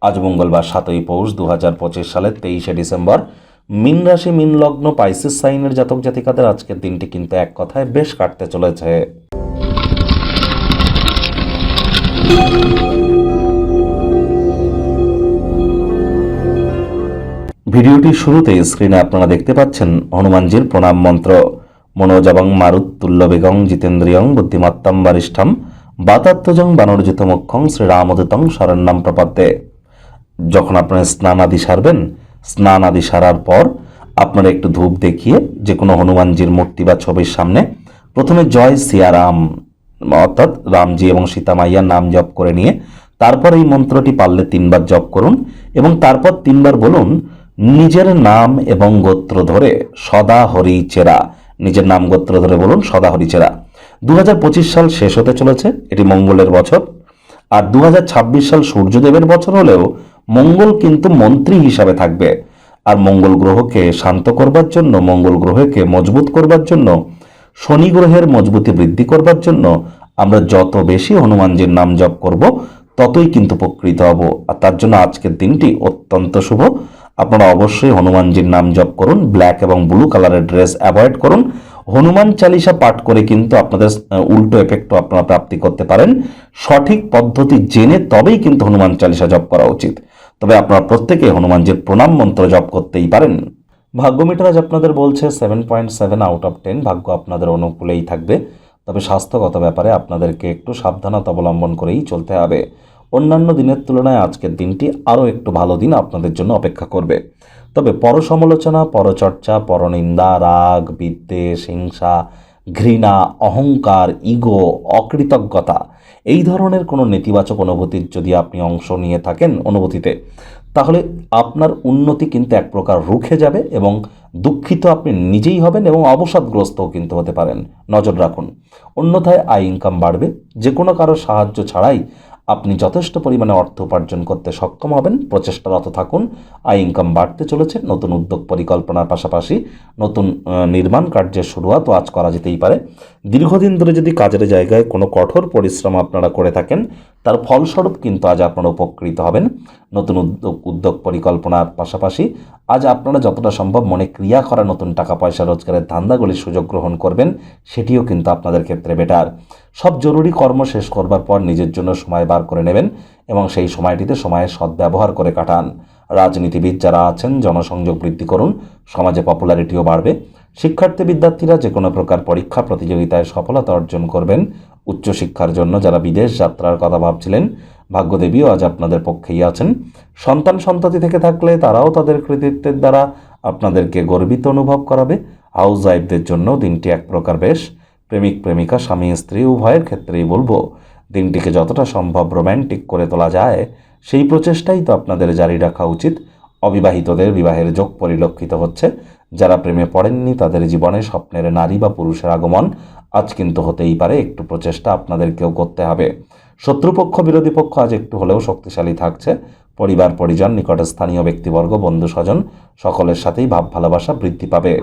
আজ মঙ্গলবার 7ই পৌষ 2025 সালের 23শে ডিসেম্বর। মীন রাশি মীন লগ্ন পাইসিস সাইনের জাতক জাতিকাদের আজকের দিনটি কিন্তু এক কথায় বেশ কাটতে চলেছে। ভিডিওটির শুরুতে স্ক্রিনে আপনারা দেখতে পাচ্ছেন হনুমানজির প্রণাম মন্ত্র। মনোজবং মারুত্তুল্য বেগং জিতেন্দ্রিয়ং বুদ্ধিমত্তম বরিষ্ঠম বাতাত্মজং বানরজিত মুখ্যং শ্রীরামদূতং শরণ্যম প্রপদ্যে। যখন আপনারা স্নান আদি সারবেন, স্নান আদি সারার পর আপনারা একটু ধূপ দেখিয়ে যে কোনো হনুমানজির মূর্তি বা ছবির সামনে প্রথমে জয় সিয়ারাম অর্থাৎ রামজি এবং সীতা মাইয়ার নাম জপ করে নিয়ে তারপর এই মন্ত্রটি পারলে 3বার জপ করুন এবং তারপর 3বার বলুন নিজের নাম এবং গোত্র ধরে সদা হরি চেরা। নিজের নাম গোত্র ধরে বলুন সদা হরি চেরা। 2025 সাল শেষ হতে চলেছে, এটি মঙ্গলের বছর। আর 2026 সাল সূর্যদেবের বছর হলেও মঙ্গল কিন্তু মন্ত্রী হিসাবে থাকবে। আর মঙ্গল গ্রহকে শান্ত করবার জন্য, মঙ্গল গ্রহকে মজবুত করবার জন্য, শনি গ্রহের মজবুতি বৃদ্ধি করবার জন্য আমরা যত বেশি হনুমানজির নাম জপ করব ততই কিন্তু উপকৃত হব। আর তার জন্য আজকের দিনটি অত্যন্ত শুভ। আপনারা অবশ্যই হনুমানজির নাম জপ করুন, ব্ল্যাক এবং ব্লু কালারের ড্রেস অ্যাভয়েড করুন। হনুমান চালিসা পাঠ করে কিন্তু আপনাদের উল্টো এফেক্টও আপনারা প্রাপ্তি করতে পারেন। সঠিক পদ্ধতি জেনে তবেই কিন্তু হনুমান চালিসা জপ করা উচিত। তবে আপনারা প্রত্যেকে হনুমানজির প্রণাম মন্ত্র জপ করতেই পারেন। ভাগ্য মিটার আজ আপনাদের বলছে 7.7 আউট অফ 10। ভাগ্য আপনাদের অনুকূলেই থাকবে, তবে স্বাস্থ্যগত ব্যাপারে আপনাদেরকে একটু সাবধানতা অবলম্বন করেই চলতে হবে। অন্যান্য দিনের তুলনায় আজকের দিনটি আরও একটু ভালো দিন আপনাদের জন্য অপেক্ষা করবে। তবে পরসমালোচনা, পরচর্চা, পরনিন্দা, রাগ, বিদ্বেষ, হিংসা, ঘৃণা, অহংকার, ইগো, অকৃতজ্ঞতা এই ধরনের কোনো নেতিবাচক অনুভূতির যদি আপনি অংশ নিয়ে থাকেন অনুভূতিতে, তাহলে আপনার উন্নতি কিন্তু এক প্রকার রুখে যাবে এবং দুঃখিত আপনি নিজেই হবেন এবং অবসাদগ্রস্তও কিন্তু হতে পারেন। নজর রাখুন। অন্যথায় আয় ইনকাম বাড়বে। যে কোনো কারো সাহায্য ছাড়াই আপনি যথেষ্ট পরিমাণে অর্থ উপার্জন করতে সক্ষম হবেন। প্রচেষ্টারত থাকুন। আয় ইনকাম বাড়তে চলেছে। নতুন উদ্যোগ পরিকল্পনার পাশাপাশি নতুন নির্মাণ কার্যের শুরুয়াতও আজ করা যেতেই পারে। দীর্ঘদিন ধরে যদি কাজের জায়গায় কোনো কঠোর পরিশ্রম আপনারা করে থাকেন, তার ফলস্বরূপ কিন্তু আজ আপনারা উপকৃত হবেন। নতুন উদ্যোগ পরিকল্পনার পাশাপাশি আজ আপনারা যতটা সম্ভব মনে ক্রিয়া করা নতুন টাকা পয়সা রোজগারের ধান্দাগুলির সুযোগ গ্রহণ করবেন, সেটিও কিন্তু আপনাদের ক্ষেত্রে বেটার। সব জরুরি কর্ম শেষ করবার পর নিজের জন্য সময় বার করে নেবেন এবং সেই সময়টিতে সময়ের সদ্ব্যবহার করে কাটান। রাজনীতিবিদ যারা আছেন জনসংযোগ বৃদ্ধি করুন, সমাজে পপুলারিটিও বাড়বে। শিক্ষার্থী বিদ্যার্থীরা যে কোনো প্রকার পরীক্ষা প্রতিযোগিতায় সফলতা অর্জন করবেন। উচ্চশিক্ষার জন্য যারা বিদেশ যাত্রার কথা ভাবছিলেন, ভাগ্যদেবীও আজ আপনাদের পক্ষেই আছেন। সন্তান সন্ততি থেকে থাকলে তারাও তাদের কৃতিত্বের দ্বারা আপনাদেরকে গর্বিত অনুভব করাবে। হাউস ওয়াইফদের জন্য দিনটি এক প্রকার বেশ। প্রেমিক প্রেমিকা, স্বামী স্ত্রী উভয়ের ক্ষেত্রেই বলবো দিনটিকে যতটা সম্ভব রোম্যান্টিক করে তোলা যায় সেই প্রচেষ্টাই তো আপনাদের জারি রাখা উচিত। অবিবাহিতদের বিবাহের যোগ পরিলক্ষিত হচ্ছে। যারা প্রেমে পড়েননি তাদের জীবনে স্বপ্নের নারী বা পুরুষের আগমন আজ কিন্তু হতেই পারে। একটু প্রচেষ্টা আপনাদেরকেও করতে হবে। শত্রুপক্ষ বিরোধী পক্ষ আজ একটু হলেও শক্তিশালী থাকছে। পরিবার পরিজন, নিকটস্থানীয় ব্যক্তিবর্গ, বন্ধু স্বজন সকলের সাথেই ভাব ভালোবাসা বৃদ্ধি পাবে।